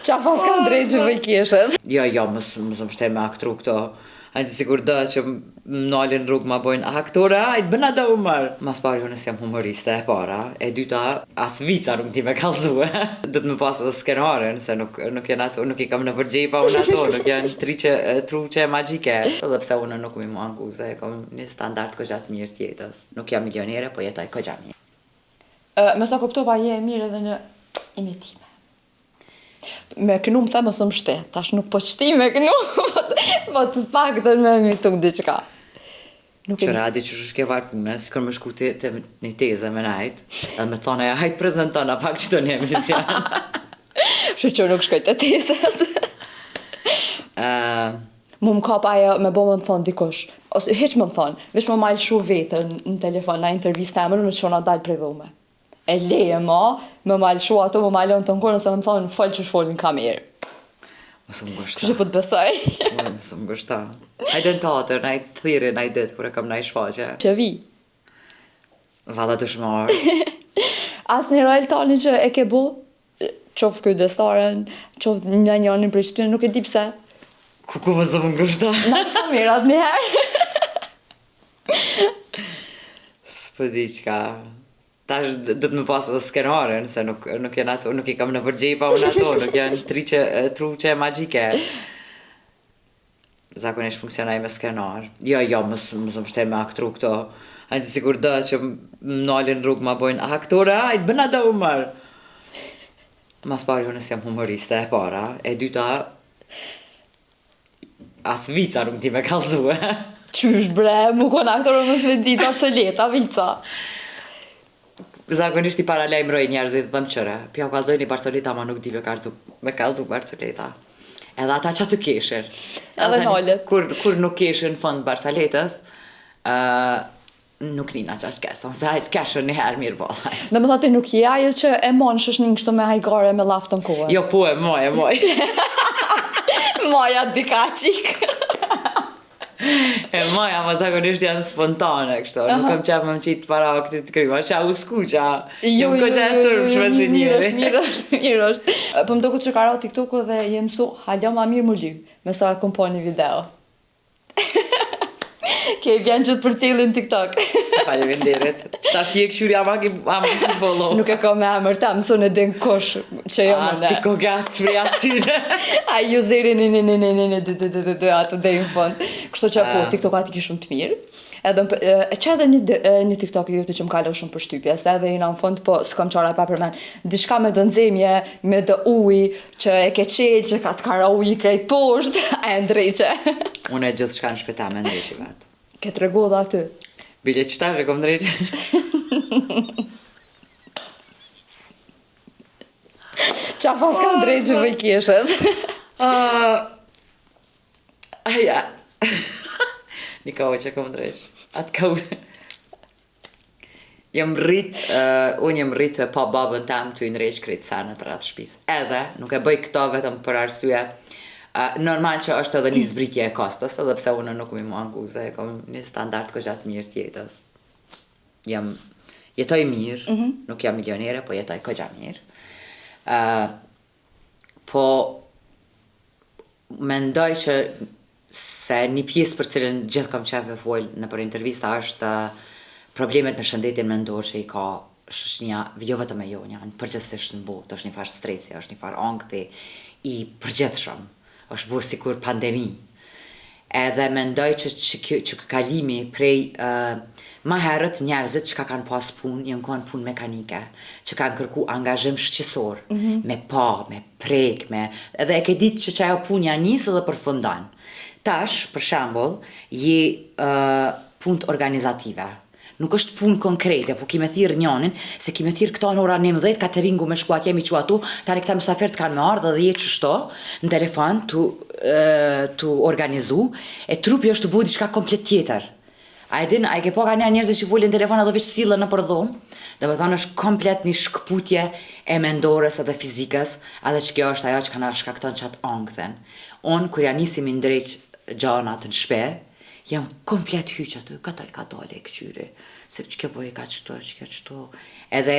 Qa pas ka drejt që vëj kjeshet? Jo, më shte me aktru këto. Ajtë sigur dë që më nalin rrugë ma bojnë aktore, ajtë bëna të umër. Mas pari unë jam humoriste e para, e dyta as vica nuk ti me kalzue. Do të më pas edhe skenaren, se nuk i kam në përgjepa unë ato, nuk janë truqe magjike. Edhe pse unë nuk mi mua angu, se kam një standart këgja të mirë tjetës. Nuk jam milionere, po jetoj këgja mirë. Me sa kuptova je e mirë edhe në imitime. Me kënu më the më së më shtet, tash nuk po qëti me kënu, po të pak të me mi tuk diqka. Qëra di që shke varë pune, si kërë më shku të një teze me najtë, edhe me thone, hajtë prezentona pak që të një emision. Shë që nuk shkoj të tezet. Mu më kap ajo me bo më thonë dikush, ose heq më thonë, vish më malë shu vetën në telefon, na intervista e më në qona dalë prej dhume. E leje ma, më malë shu ato, më malon të nkonë, se më thonë, falë që shfolin kamerë. Mësë më gushta. Kështë që po të besoj. Mësë më gushta. Hajde në teatr, najtë thiri, najtë ditë, kur e kam najtë shfaqe. Që vi? Valla dëshmar. As një rojl tani që e ke bo, qoftë kujdestaren, qoftë njënin për qëtyne, nuk e di pse. Ku mësë më gushta? Na kamerat njëherë. S'pë di qka. Tash do të më pas edhe skenaren, se nuk i kam në përgjepa unë ato, nuk janë truqe magjike. Zakonisht funksionaj me skenar. Jo, mësë më shte me aktru këto. Ajtë sigur dë që më nalin rrugë ma bojnë aktore, ajtë bëna të umër. Mas pari unë jam humoriste e para, e dyta as vica nuk ti me kalzue. Qysh bre, mu kon aktore mësë me dit Barceleta, vica. Zakonisht i paralajmëroj njerëzit dhe më qëre. Pja u kalzoj një Barceleta, ma nuk di me kalzu Barceleta. Edhe ata që të keshin. Edhe nalët. Kur nuk keshin fond Barceletës, nuk nina që është kesëm, se hajtë keshën një herë mirë bolajtë. Dhe më thati nuk je ajo që e monë shëshnin kështu me hajgare me laftën kohë. Jo, po e moj. Moja dika qikë. E moja, ma zakonisht janë spontane, kështu. Nuk kam qef më qitë para këtit të kryma, qa u skuqa. Jo, si njëri. Mirë është. Po më do këtë që ka ra TikTok-u dhe jem su, halja ma mirë më ly, me sa kom po një video. Ke i vjen që të për cilin TikTok. Faleminderit. Qëta shje këshuri ama ki follow. Nuk e ka me emër ta, mësën e din kush që jo më ne. Ti ko gatë prej atyre. A ju zeri një atë dhe në fond. Kështu që po, TikTok ati ki shumë të mirë. Edhe që edhe një TikTok e juti që më kalo shumë për shtypje, se edhe jina në fond, po s'kom qara pa përmen, dishka me dëndzemje, me dë uj, që e ke qelë, që ka të kara uj i krejt poshtë, a e ndrejqe. Unë e gjithë shka në shpeta me ndrejqe vetë. Ke të regu dhe aty. Bile qëta që kom ndrejqe. Qa pas ka ndrejqe vëj kjeshet? Aja. Një kohë që kom ndrejqe. Atë kohë. Unë jem rritë pa babën tam të i ndrejqe krejtë sa në të ratë shpis. Edhe, nuk e bëj këto vetëm për arsye. Normal që është edhe një zbritje e kostës, edhe pse unë nuk mi mua anguze, e kom një standart këgjatë mirë tjetës. Jetoj mirë, nuk jam milionere, po jetoj këgja mirë. Po, mendoj që se një pjesë për cilën gjithë kam qef me folë në për intervista është problemet me shëndetin mendor që i ka shoqënia, jo vetëm e jonja, në përgjithsisht në botë, është një farë stresi, është një farë ankthi i përgjithshëm. Është bu sikur pandemi. Edhe mendoj që kalimi prej ma herët njerëzit që ka kanë pas punë, janë kanë punë mekanike, që kanë kërku angazhim shqisor, me pa, me prek, edhe e ke ditë që ajo punë janë nisë dhe përfundan. Tash, për shembull, je punë organizative. Nuk është punë konkrete, po kime thirë njonin, se kime thirë këta në ora 19, cateringu me shkuat jemi që atu, tani këta mësafert kanë me ardhë dhe je qështo, në telefon, të organizu, e trupi është të bu diçka komplet tjetër. A e ke po ka njerëzit që folin në telefon edhe veç silën në përdhom, dhe me thonë është komplet një shkëputje e mendores edhe fizikës, edhe që kjo është ajo që kanë shkakton qatë angthen. Unë, kur ja nisim i ndrejq gjanat në shpe, jam komplet hyqë aty, ka dale e këqyri, se që ke bojë ka qëto, që ke qëto. Edhe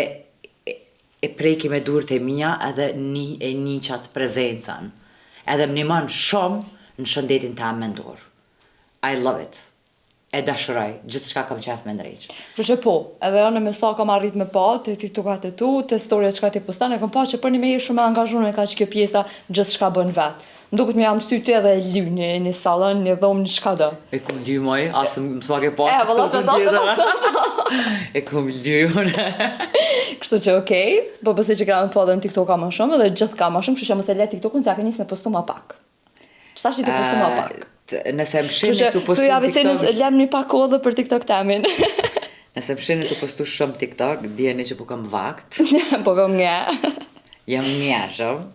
e preki me durët e mia edhe e niqat prezencën. Edhe më nimon shumë në shëndetin tam mendor. I love it. E dashuroj, gjithçka kam qef me ndrejq. Kështu që po, edhe unë me sa kam arrit me pa, të TikTokat e tu, të storyat çka ti poston, e kam pa që për një me shumë e angazhuar me kaq kjo pjesa, gjithçka bën vet. Më duket më jam syti edhe e lyj në sallën, në dhomë, në çka do. E kom lyj moj, asë më s'ma ke pa valla, e kom lyj unë. Kështu që okej, po besoj që kam pa edhe në TikTok më shumë edhe gjithë kam më shumë, kështu që mos e le TikTokun se ka nis me postu më pak. Çfarë ti postu më pak? Nëse më shihni të postu TikTok. Lem një pak kohë për TikTok temin. Nëse më shihni të postu shumë TikTok, dijeni që po kam vakt. Po kam nge. Jam njerëzëm.